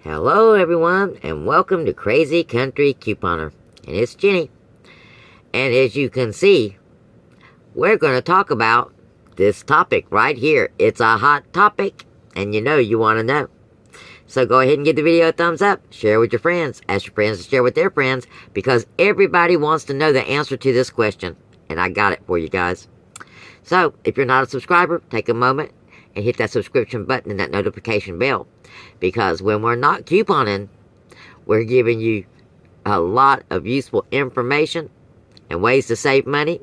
Hello everyone and welcome to Crazy Country Couponer. And it's Jenny. And as you can see, we're going to talk about this topic right here. It's a hot topic and you know you want to know. So go ahead and give the video a thumbs up, share with your friends, ask your friends to share with their friends, because everybody wants to know the answer to this question. And I got it for you guys. So if you're not a subscriber, take a moment and hit that subscription button and that notification bell. Because when we're not couponing, we're giving you a lot of useful information and ways to save money.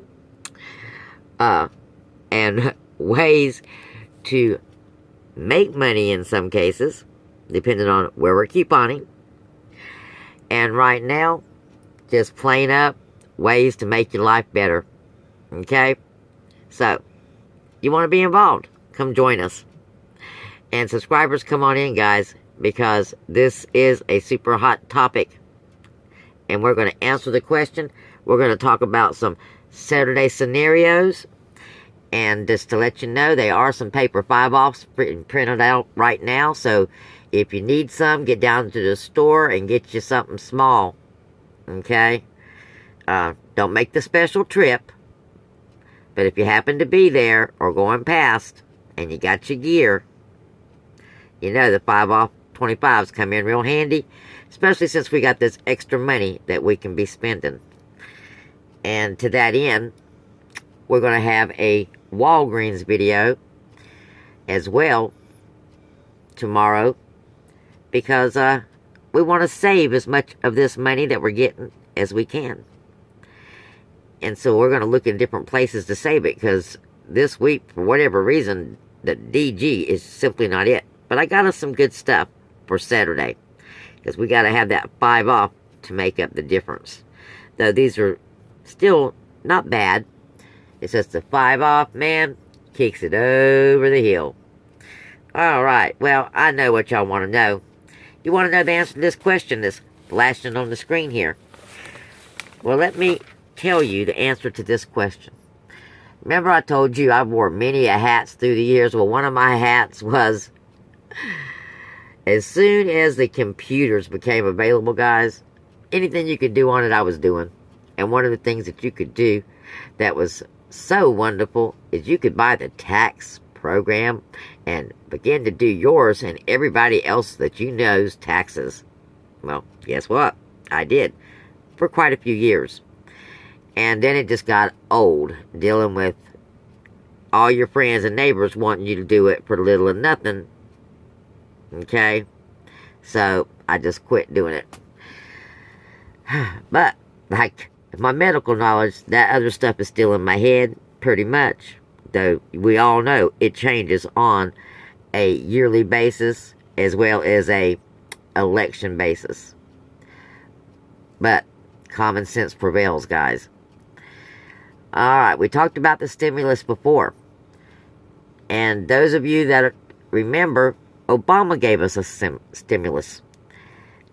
And ways to make money in some cases, depending on where we're couponing. And right now, just plain up ways to make your life better. Okay? So, you want to be involved? Come join us. And subscribers, come on in, guys, because this is a super hot topic. And we're going to answer the question. We're going to talk about some Saturday scenarios. And just to let you know, there are some paper 5-offs printed out right now. So if you need some, get down to the store and get you something small. Okay? Don't make the special trip. But if you happen to be there or going past and you got your gear, you know the 5-off 25s come in real handy, especially since we got this extra money that we can be spending. And to that end, we're going to have a Walgreens video as well tomorrow, because we want to save as much of this money that we're getting as we can. And so we're going to look in different places to save it, because this week, for whatever reason, the DG is simply not it. But I got us some good stuff for Saturday, because we got to have that 5 off to make up the difference. Though these are still not bad. It's just the 5 off, man, kicks it over the hill. Alright, well, I know what y'all want to know. You want to know the answer to this question that's flashing on the screen here. Well, let me tell you the answer to this question. Remember I told you I wore many hats through the years? Well, one of my hats was, as soon as the computers became available, guys, anything you could do on it, I was doing. And one of the things that you could do that was so wonderful is you could buy the tax program and begin to do yours and everybody else that you know's taxes. Well, guess what? I did for quite a few years. And then it just got old, dealing with all your friends and neighbors wanting you to do it for little or nothing. Okay? So, I just quit doing it. But, like my medical knowledge, that other stuff is still in my head, pretty much. Though, we all know it changes on a yearly basis, as well as a election basis. But, common sense prevails, guys. Alright, we talked about the stimulus before. And those of you that remember, Obama gave us a stimulus.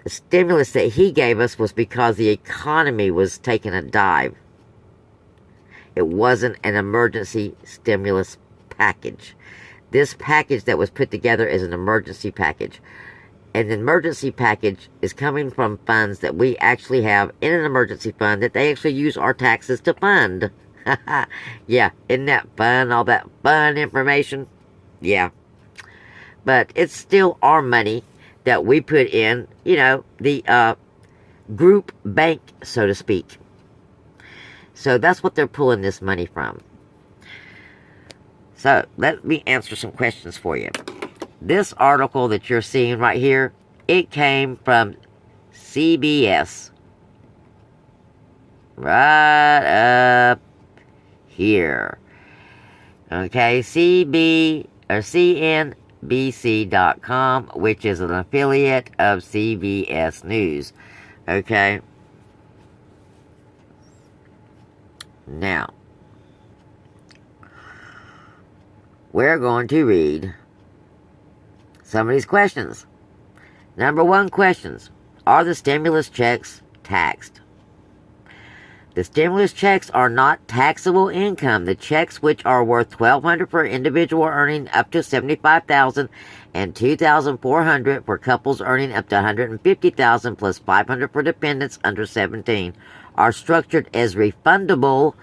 The stimulus that he gave us was because the economy was taking a dive. It wasn't an emergency stimulus package. This package that was put together is an emergency package. And the emergency package is coming from funds that we actually have in an emergency fund that they actually use our taxes to fund. Yeah, isn't that fun? All that fun information? Yeah. But it's still our money that we put in, you know, the group bank, so to speak. So that's what they're pulling this money from. So let me answer some questions for you. This article that you're seeing right here, it came from CBS. Right up here. Okay, CNBC.com, which is an affiliate of CBS News. Okay. Now, we're going to read some of these questions. Number 1 questions. Are the stimulus checks taxed? The stimulus checks are not taxable income. The checks, which are worth $1,200 for an individual earning up to $75,000 and $2,400 for couples earning up to $150,000 plus $500 for dependents under 17 are structured as refundable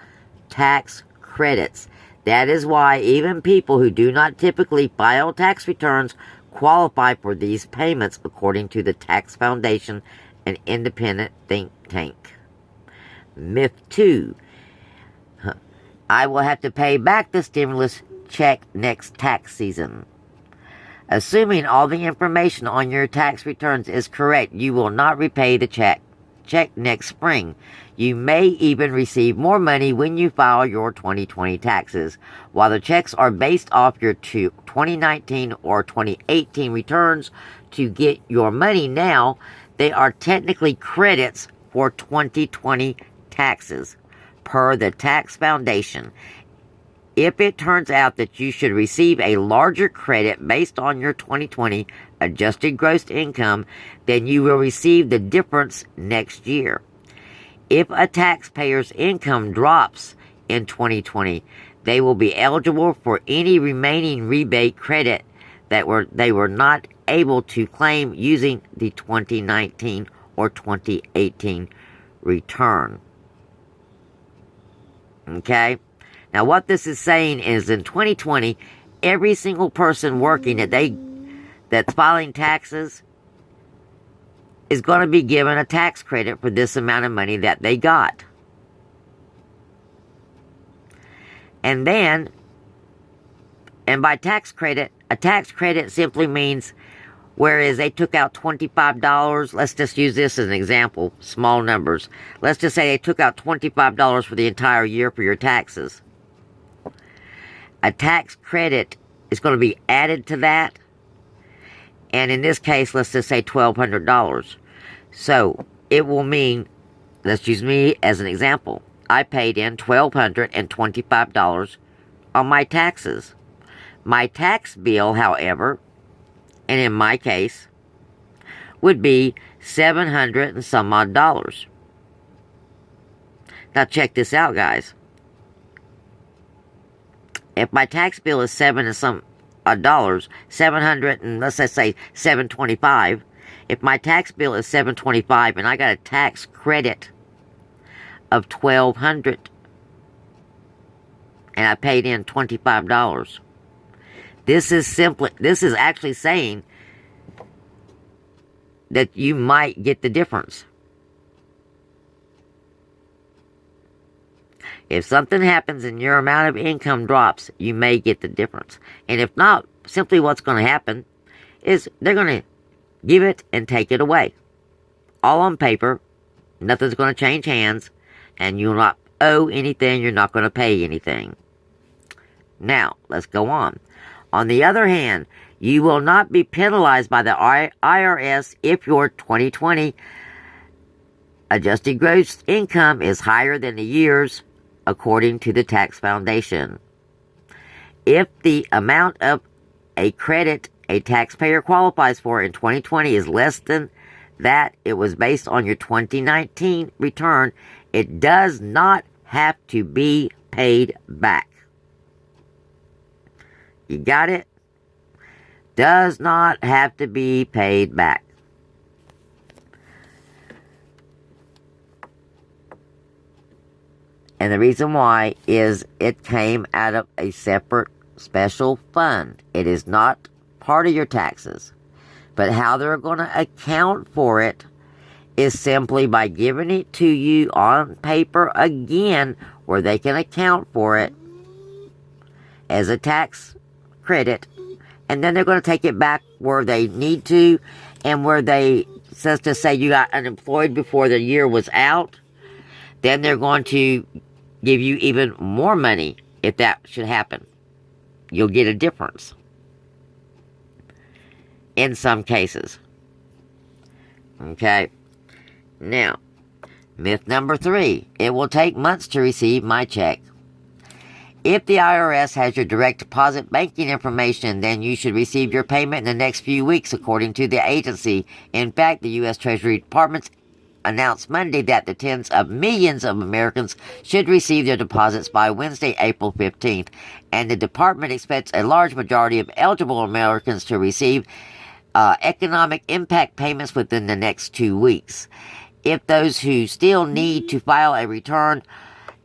tax credits. That is why even people who do not typically file tax returns qualify for these payments, according to the Tax Foundation, an independent think tank. Myth 2. I will have to pay back the stimulus check next tax season. Assuming all the information on your tax returns is correct, you will not repay the check next spring. You may even receive more money when you file your 2020 taxes. While the checks are based off your 2019 or 2018 returns to get your money now, they are technically credits for 2020 taxes, per the Tax Foundation. If it turns out that you should receive a larger credit based on your 2020 adjusted gross income, then you will receive the difference next year. If a taxpayer's income drops in 2020, they will be eligible for any remaining rebate credit that they were not able to claim using the 2019 or 2018 return. Okay? Now what this is saying is in 2020, every single person working that's filing taxes is going to be given a tax credit for this amount of money that they got. And by tax credit, a tax credit simply means, whereas they took out $25, let's just use this as an example, small numbers. Let's just say they took out $25 for the entire year for your taxes. A tax credit is going to be added to that. And in this case, let's just say $1,200. So it will mean, let's use me as an example. I paid in $1,225 on my taxes. My tax bill, however, and in my case, would be $700 and some odd dollars. Now check this out, guys. If my tax bill is $700 and some odd dollars, 700 and let's just say $725. If my tax bill is $725 and I got a tax credit of $1,200 and I paid in $25, this is actually saying that you might get the difference. If something happens and your amount of income drops, you may get the difference. And if not, simply what's going to happen is they're going to give it and take it away. All on paper. Nothing's going to change hands. And you'll not owe anything. You're not going to pay anything. Now, let's go on. On the other hand, you will not be penalized by the IRS if your 2020 adjusted gross income is higher than the year's, according to the Tax Foundation. If the amount of a credit a taxpayer qualifies for in 2020 is less than that it was based on your 2019 return, it does not have to be paid back. You got it? Does not have to be paid back. And the reason why is it came out of a separate special fund. It is not part of your taxes. But how they're going to account for it is simply by giving it to you on paper again, where they can account for it as a tax credit. And then they're going to take it back where they need to, and where they, says to say you got unemployed before the year was out, then they're going to give you even more money if that should happen. You'll get a difference in some cases. Okay. Now, myth number 3. It will take months to receive my check. If the IRS has your direct deposit banking information, then you should receive your payment in the next few weeks, according to the agency. In fact, the U.S. Treasury Department's announced Monday that the tens of millions of Americans should receive their deposits by Wednesday, April 15th, and the department expects a large majority of eligible Americans to receive economic impact payments within the next 2 weeks. If those who still need to file a return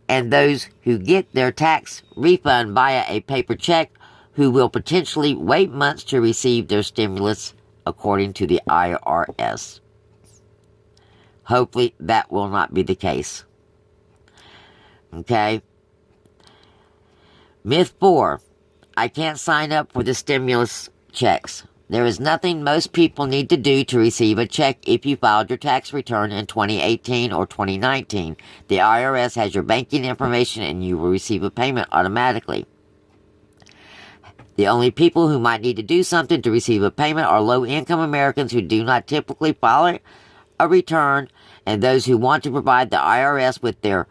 and those who get their tax refund via a paper check who will potentially wait months to receive their stimulus, according to the IRS. Hopefully that will not be the case. Okay? Myth 4. I can't sign up for the stimulus checks. There is nothing most people need to do to receive a check if you filed your tax return in 2018 or 2019. The IRS has your banking information and you will receive a payment automatically. The only people who might need to do something to receive a payment are low-income Americans who do not typically file a return and those who want to provide the IRS with their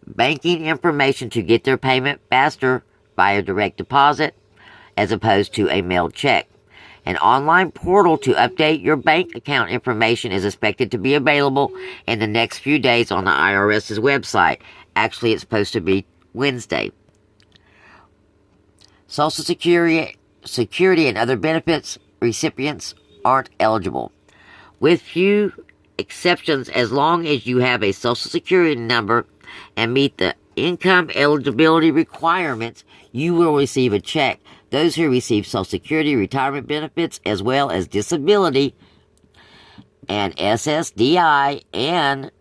banking information to get their payment faster via direct deposit as opposed to a mailed check. An online portal to update your bank account information is expected to be available in the next few days on the IRS's website. Actually, it's supposed to be Wednesday. Social Security and other benefits recipients aren't eligible. With few exceptions, as long as you have a Social Security number and meet the income eligibility requirements, you will receive a check. Those who receive Social Security retirement benefits as well as disability and SSDI and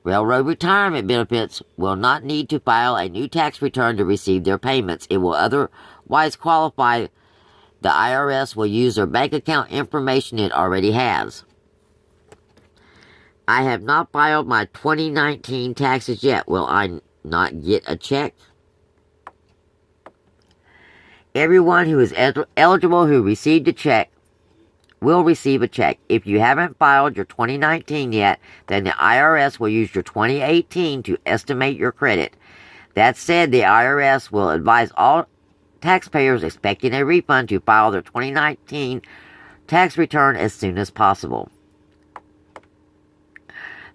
railroad retirement benefits will not need to file a new tax return to receive their payments. It will otherwise qualify. The IRS will use their bank account information it already has. I have not filed my 2019 taxes yet. Will I not get a check? Everyone who is eligible who received a check will receive a check. If you haven't filed your 2019 yet, then the IRS will use your 2018 to estimate your credit. That said, the IRS will advise all taxpayers expecting a refund to file their 2019 tax return as soon as possible.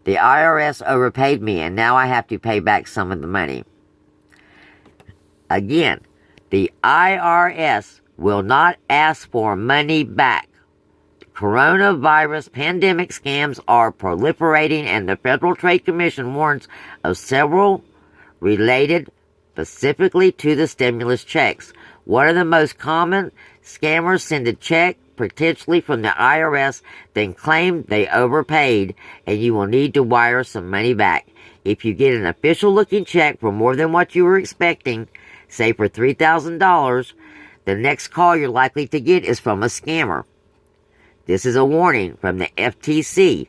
The IRS overpaid me, and now I have to pay back some of the money. Again, the IRS will not ask for money back. Coronavirus pandemic scams are proliferating, and the Federal Trade Commission warns of several related specifically to the stimulus checks. One of the most common scammers send a check potentially from the IRS, then claim they overpaid, and you will need to wire some money back. If you get an official-looking check for more than what you were expecting, say for $3,000, the next call you're likely to get is from a scammer. This is a warning from the FTC.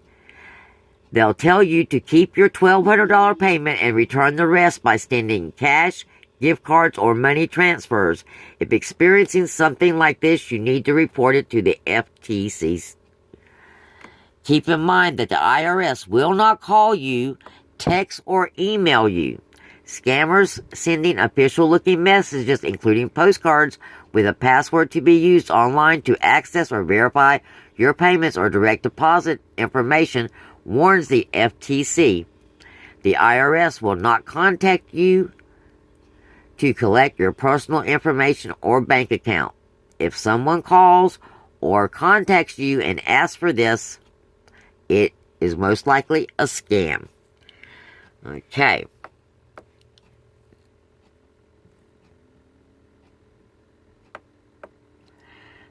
They'll tell you to keep your $1,200 payment and return the rest by sending cash, gift cards, or money transfers. If experiencing something like this, you need to report it to the FTC. Keep in mind that the IRS will not call you, text, or email you. Scammers sending official-looking messages, including postcards with a password to be used online to access or verify your payments or direct deposit information, warns the FTC. The IRS will not contact you to collect your personal information or bank account. If someone calls or contacts you and asks for this, it is most likely a scam. Okay.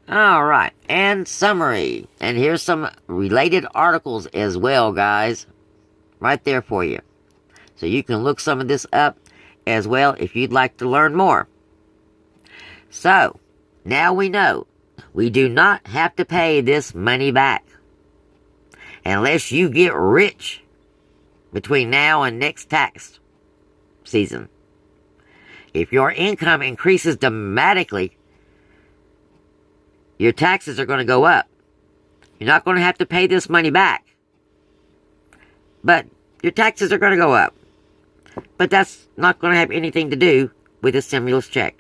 Alright, and summary. And here's some related articles as well, guys. Right there for you. So you can look some of this up as well if you'd like to learn more. So, now we know we do not have to pay this money back unless you get rich between now and next tax season. If your income increases dramatically, your taxes are going to go up. You're not going to have to pay this money back, but your taxes are going to go up. But that's not going to have anything to do with a stimulus check.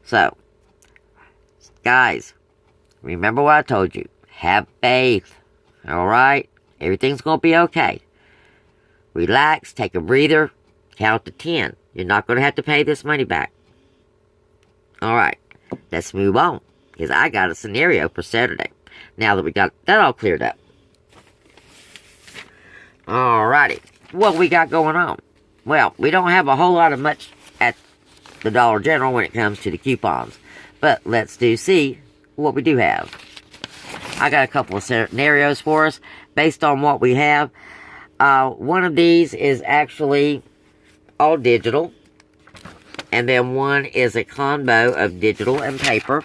So, guys, remember what I told you. Have faith. Alright? Everything's going to be okay. relax, take a breather, count to 10. You're not going to have to pay this money back. Alright, let's move on, because I got a scenario for Saturday, now that we got that all cleared up. Alrighty, what we got going on? Well, we don't have a whole lot of much at the Dollar General when it comes to the coupons, but let's see what we do have. I got a couple of scenarios for us based on what we have. One of these is actually all digital, and then one is a combo of digital and paper.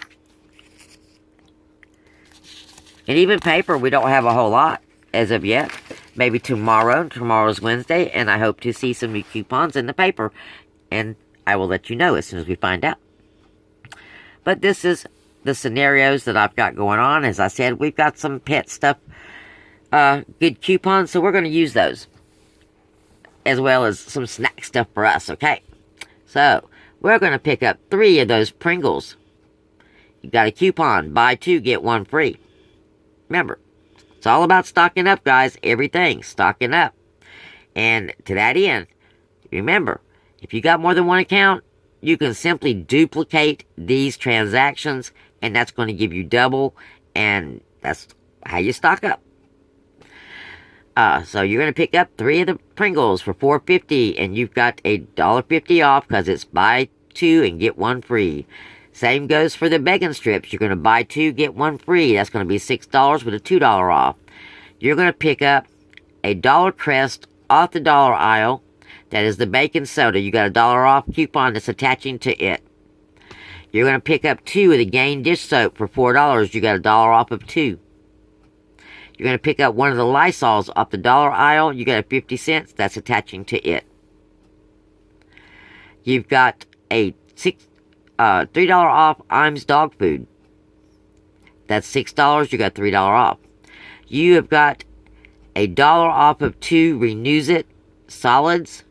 And even paper, we don't have a whole lot as of yet. Maybe tomorrow. Tomorrow's Wednesday, and I hope to see some new coupons in the paper. And I will let you know as soon as we find out. But this is the scenarios that I've got going on. As I said, we've got some pet stuff, good coupons, so we're going to use those. As well as some snack stuff for us, okay? So, we're going to pick up 3 of those Pringles. You got a coupon, buy 2, get 1 free. Remember, it's all about stocking up, guys. Everything, stocking up. And to that end, remember, if you got more than one account, you can simply duplicate these transactions, and that's going to give you double, and that's how you stock up. So you're going to pick up 3 of the Pringles for $4.50, and you've got a $1.50 off because it's buy 2 and get 1 free. Same goes for the bacon strips. You're going to buy 2, get 1 free. That's going to be $6 with a $2 off. You're going to pick up a Dollar Crest off the dollar aisle. That is the bacon soda. You got a $1 off coupon that's attaching to it. You're going to pick up 2 of the Gain dish soap for $4. You got a $1 off of 2. You're going to pick up one of the Lysols off the dollar aisle. You got a 50 cents. That's attaching to it. You've got a $3 off Iams dog food. That's $6. You got $3 off. You have got a $1 off of 2 Renews It solids.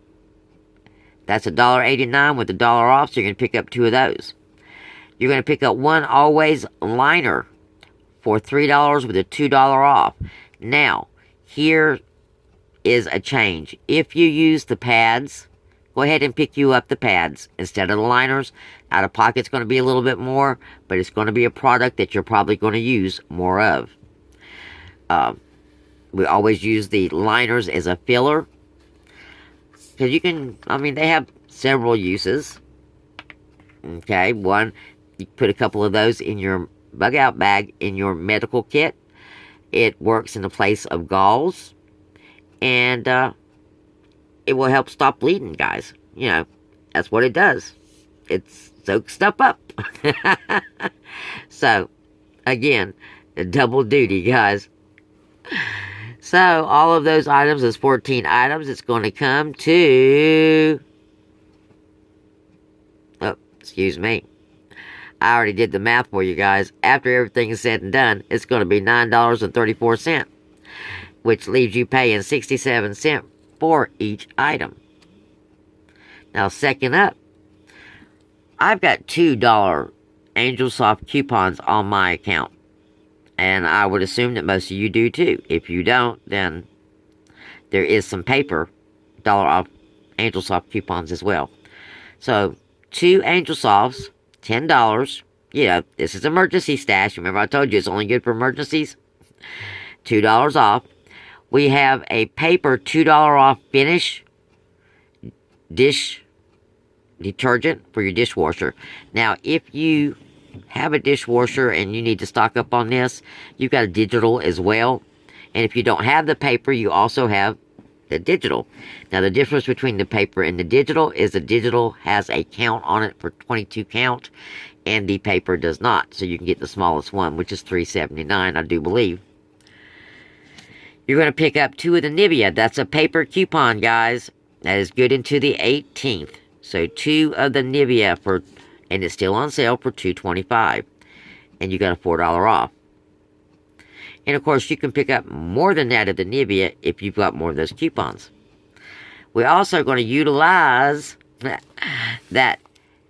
That's $1.89 with a $1 off, so you're going to pick up 2 of those. You're going to pick up 1 Always liner for $3 with a $2 off. Now, here is a change. If you use the pads, go ahead and pick you up the pads instead of the liners. Out of pocket's going to be a little bit more, but it's going to be a product that you're probably going to use more of. We always use the liners as a filler. Because you can, they have several uses. Okay, one, you put a couple of those in your bug out bag in your medical kit. It works in the place of gauze. And it will help stop bleeding, guys. You know, that's what it does. It soaks stuff up. So, again, double duty, guys. So, all of those items is 14 items. It's going to come to... Oh, excuse me. I already did the math for you guys. After everything is said and done, it's going to be $9.34, which leaves you paying 67 cents for each item. Now, second up, I've got $2 Angel Soft coupons on my account. And I would assume that most of you do too. If you don't, then there is some paper $1 off Angel Soft coupons as well. So, 2 Angel Softs, $10. You know, this is emergency stash. Remember I told you it's only good for emergencies? $2 off. We have a paper $2 off Finish dish detergent for your dishwasher. Now, if you have a dishwasher and you need to stock up on this, you've got a digital as well. And if you don't have the paper, you also have the digital. Now, the difference between the paper and the digital is the digital has a count on it for 22 count, and the paper does not. So you can get the smallest one, which is $3.79, I do believe. You're going to pick up 2 of the Nivea. That's a paper coupon, guys. That is good into the 18th. So 2 of the Nivea for... And it's still on sale for $2.25. And you got a $4 off. And of course, you can pick up more than that of the Nivea if you've got more of those coupons. We're also going to utilize that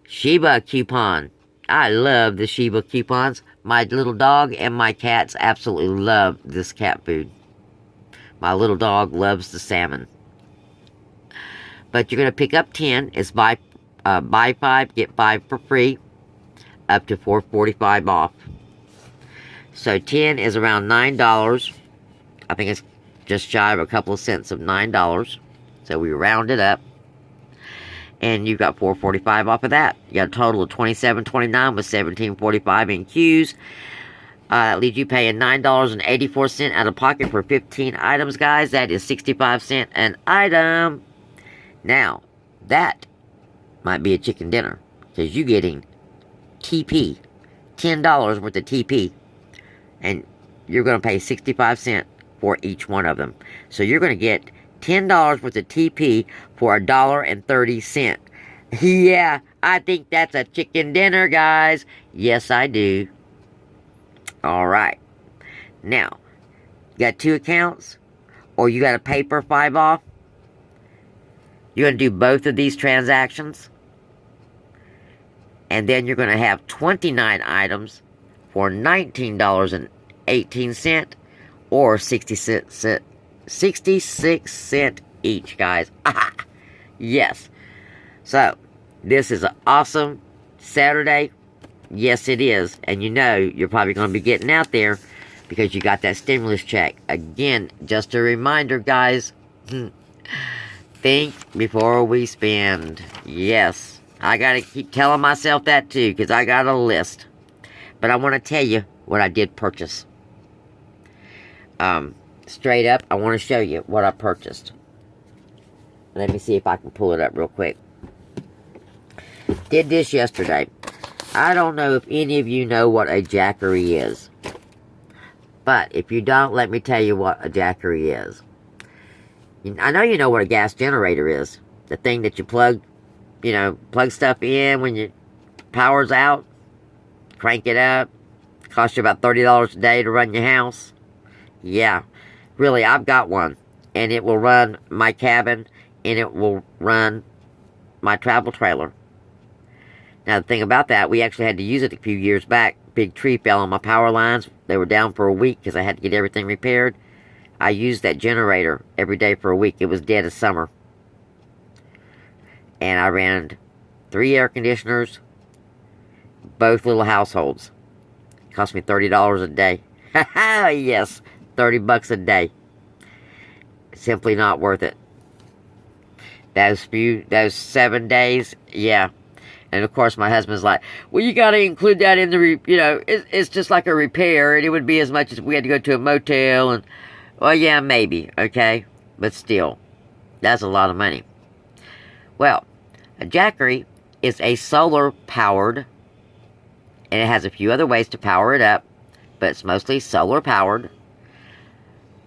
Sheba coupon. I love the Sheba coupons. My little dog and my cats absolutely love this cat food. My little dog loves the salmon. but you're going to pick up 10. It's buy 5, get 5 for free, up to $4.45 off. So 10 is around $9. I think it's just shy of a couple of cents of $9. So we round it up. And you got $4.45 off of that. You got a total of $27.29 with $17.45 in queues. That leaves you paying $9.84 out of pocket for 15 items, guys. That is 65 cents an item. Now, that might be a chicken dinner, because you're getting TP, $10 worth of TP, and you're going to pay 65 cents for each one of them. So you're going to get $10 worth of TP for $1.30. Yeah, I think that's a chicken dinner, guys. Yes, I do. All right. Now, you got 2 accounts, or you got to pay for 5 off. You're going to do both of these transactions. And then you're going to have 29 items for $19.18 or 66 cents each, guys. Aha! Yes. So, this is an awesome Saturday. Yes, it is. And you know you're probably going to be getting out there because you got that stimulus check. Again, just a reminder, guys. Think before we spend. Yes. I got to keep telling myself that too, because I got a list. But I want to tell you what I did purchase. Straight up, I want to show you what I purchased. Let me see if I can pull it up real quick. Did this yesterday. I don't know if any of you know what a Jackery is. But if you don't, let me tell you what a Jackery is. I know you know what a gas generator is. The thing that you plug stuff in when your power's out. Crank it up. Costs you about $30 a day to run your house. Yeah. Really, I've got one. And it will run my cabin. And it will run my travel trailer. Now, the thing about that, we actually had to use it a few years back. Big tree fell on my power lines. They were down for a week because I had to get everything repaired. I used that generator every day for a week. It was dead of summer. And I ran 3 air conditioners, both little households. It cost me $30 a day. Yes, $30 a day. Simply not worth it. Those 7 days, yeah. And of course, my husband's like, well, you got to include that in the, it's just like a repair, and it would be as much as we had to go to a motel, and, well, yeah, maybe, okay? But still, that's a lot of money. Well, a Jackery is a solar-powered, and it has a few other ways to power it up, but it's mostly solar-powered,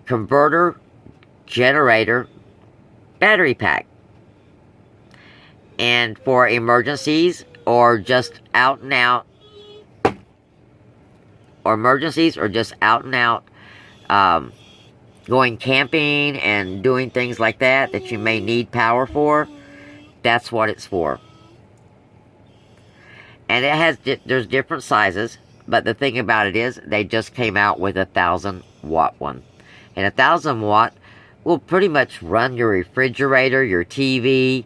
converter, generator, battery pack. And for emergencies, or just out and out, going camping and doing things like that you may need power for, that's what it's for. And there's different sizes, but the thing about it is, they just came out with a 1,000-watt one. And a 1,000-watt will pretty much run your refrigerator, your TV,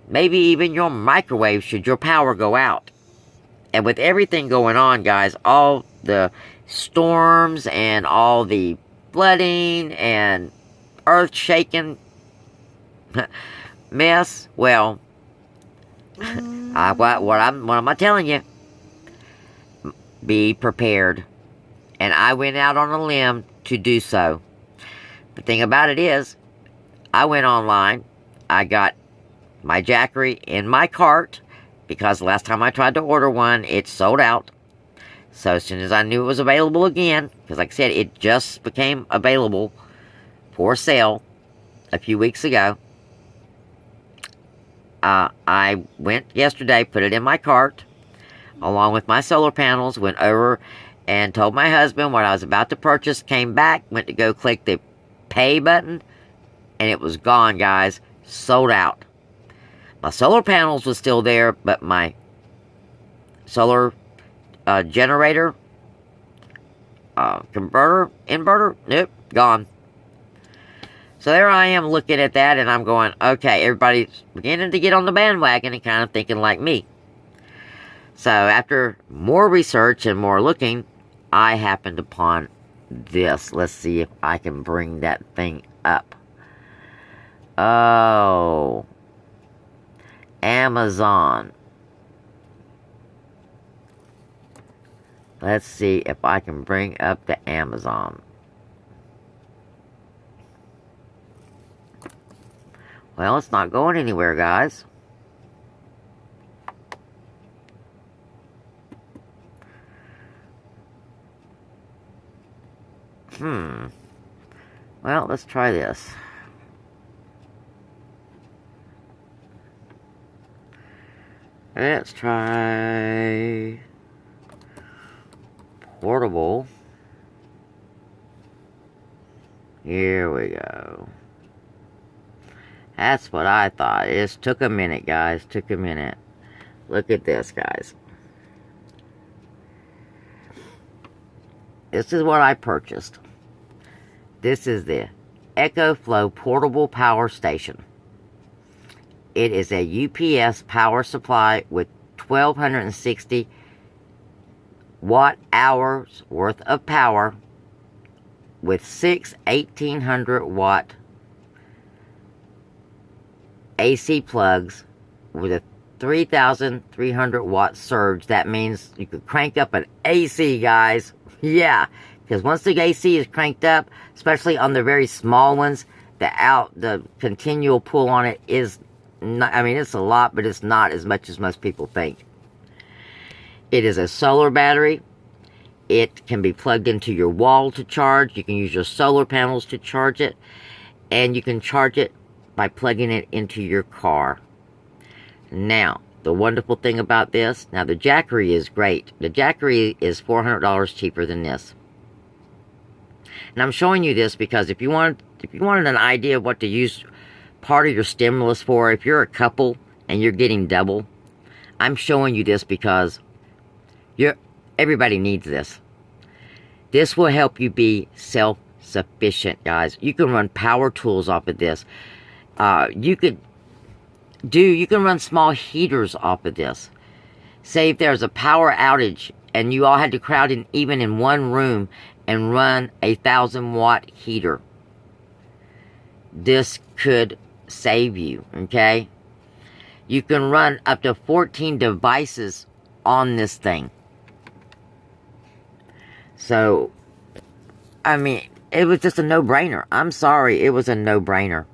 maybe even your microwave should your power go out. And with everything going on, guys, all the storms and all the flooding and earth shaking mess, well, what am I telling you? Be prepared. And I went out on a limb to do so. The thing about it is, I went online, I got my Jackery in my cart, because the last time I tried to order one, it sold out. So as soon as I knew it was available again, because like I said, it just became available for sale a few weeks ago, I went yesterday, put it in my cart, along with my solar panels, went over and told my husband what I was about to purchase, came back, went to go click the pay button, and it was gone, guys. Sold out. My solar panels was still there, but my solar generator, converter, inverter, nope, gone. So there I am looking at that, and I'm going, okay, everybody's beginning to get on the bandwagon and kind of thinking like me. So after more research and more looking, I happened upon this. Let's see if I can bring that thing up. Oh, Amazon. Let's see if I can bring up the Amazon. Well, it's not going anywhere, guys. Well, let's try this. Let's try portable. Here we go. That's what I thought. It just took a minute, guys. Took a minute. Look at this, guys. This is what I purchased. This is the EcoFlow Portable Power Station. It is a UPS power supply with 1,260 watt-hours worth of power with 6 1,800 watt AC plugs with a 3,300 watt surge. That means you could crank up an AC, guys. Yeah, because once the AC is cranked up, especially on the very small ones, the continual pull on it is not, I mean, it's a lot, but it's not as much as most people think. It is a solar battery. It can be plugged into your wall to charge. You can use your solar panels to charge it. And you can charge it by plugging it into your car. Now, the wonderful thing about this, now the Jackery is great. The Jackery is $400 cheaper than this. And I'm showing you this because if you wanted an idea of what to use part of your stimulus for, if you're a couple and you're getting double, I'm showing you this because everybody needs this. This will help you be self-sufficient, guys. You can run power tools off of this. You can run small heaters off of this. Say if there's a power outage and you all had to crowd in even in one room and run a 1,000-watt heater. This could save you, okay? You can run up to 14 devices on this thing. So, I mean, it was just a no-brainer. I'm sorry, it was a no-brainer.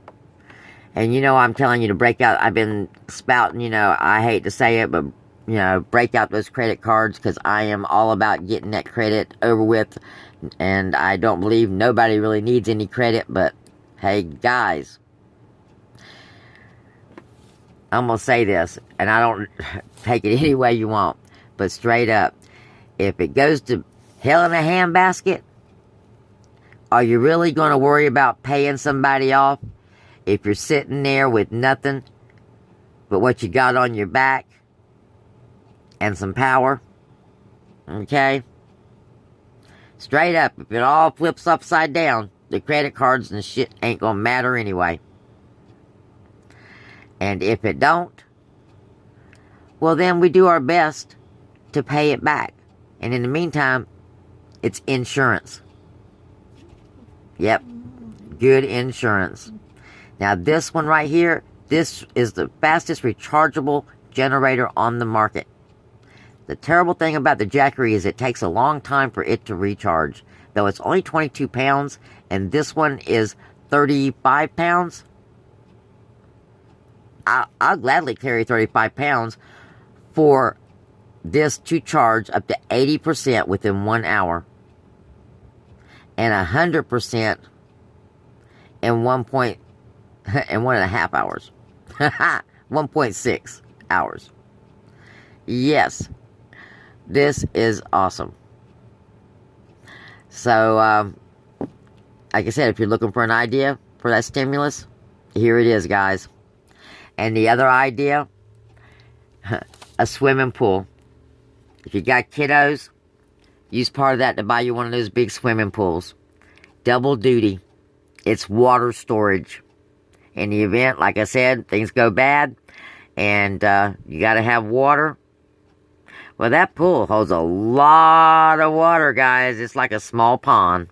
And you know, I'm telling you to break out, I've been spouting, you know, I hate to say it, but, you know, break out those credit cards because I am all about getting that credit over with. And I don't believe nobody really needs any credit, but hey, guys, I'm going to say this, and I don't take it any way you want, but straight up, if it goes to hell in a handbasket, are you really going to worry about paying somebody off if you're sitting there with nothing but what you got on your back and some power? Okay? Straight up, if it all flips upside down, the credit cards and shit ain't gonna matter anyway. And if it don't, well then we do our best to pay it back. And in the meantime, it's insurance. Yep, good insurance. Now this one right here, this is the fastest rechargeable generator on the market. The terrible thing about the Jackery is it takes a long time for it to recharge. Though it's only 22 pounds, and this one is 35 pounds. I'll gladly carry 35 pounds for this to charge up to 80% within 1 hour. And 100% in 1.5 hours. 1.6 hours. Yes. This is awesome. So, like I said, if you're looking for an idea for that stimulus, here it is, guys. And the other idea, a swimming pool. If you got kiddos, use part of that to buy you one of those big swimming pools. Double duty. It's water storage. In the event, like I said, things go bad and you got to have water. Well, that pool holds a lot of water, guys. It's like a small pond.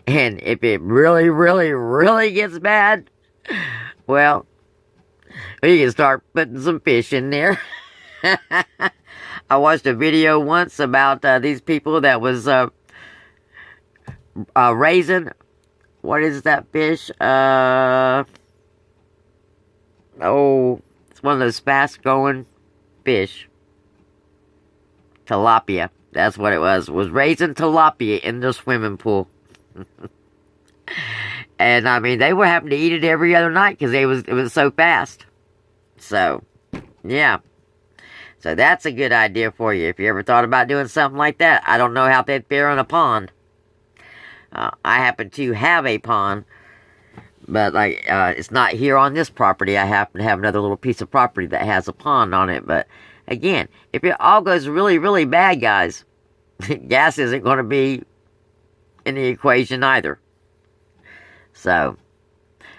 And if it really, really, really gets bad, well, you can start putting some fish in there. I watched a video once about these people that was raising, what is that fish? Oh, it's one of those fast-growing fish. Tilapia. That's what it was. Was raising tilapia in the swimming pool. And, I mean, they were having to eat it every other night because it was so fast. So, yeah. So, that's a good idea for you. If you ever thought about doing something like that. I don't know how they'd fare in a pond. I happen to have a pond. But, like, it's not here on this property. I happen to have another little piece of property that has a pond on it. But, again, if it all goes really, really bad, guys, gas isn't going to be in the equation either. So,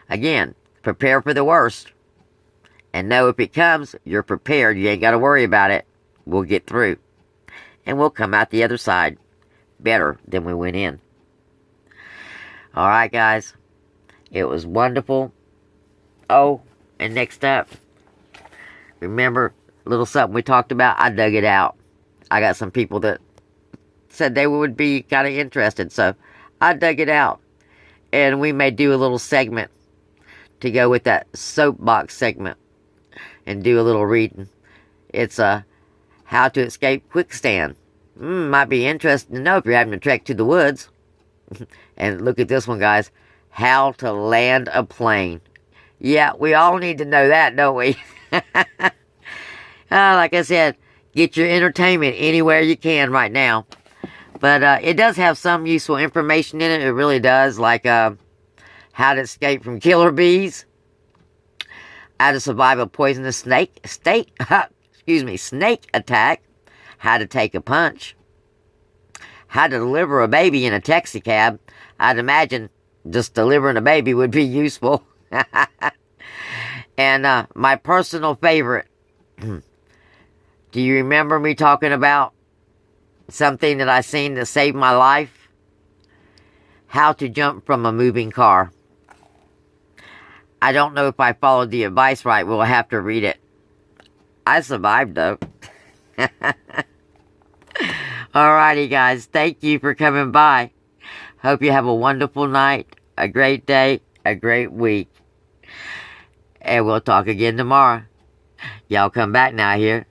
again, prepare for the worst. And know if it comes, you're prepared. You ain't got to worry about it. We'll get through. And we'll come out the other side better than we went in. Alright, guys. It was wonderful. Oh, and next up, remember a little something we talked about? I dug it out. I got some people that said they would be kind of interested, so I dug it out. And we may do a little segment to go with that soapbox segment and do a little reading. It's how to escape quicksand. Might be interesting to know if you're having to trek to the woods. And look at this one, guys. How to land a plane. Yeah, we all need to know that, don't we? Like I said, get your entertainment anywhere you can right now. But it does have some useful information in it. It really does. Like how to escape from killer bees. How to survive a poisonous snake attack. How to take a punch. How to deliver a baby in a taxi cab. I'd imagine just delivering a baby would be useful. And my personal favorite. Do you remember me talking about something that I seen that saved my life? How to jump from a moving car. I don't know if I followed the advice right. We'll have to read it. I survived, though. Alrighty, guys. Thank you for coming by. Hope you have a wonderful night, a great day, a great week. And we'll talk again tomorrow. Y'all come back now here.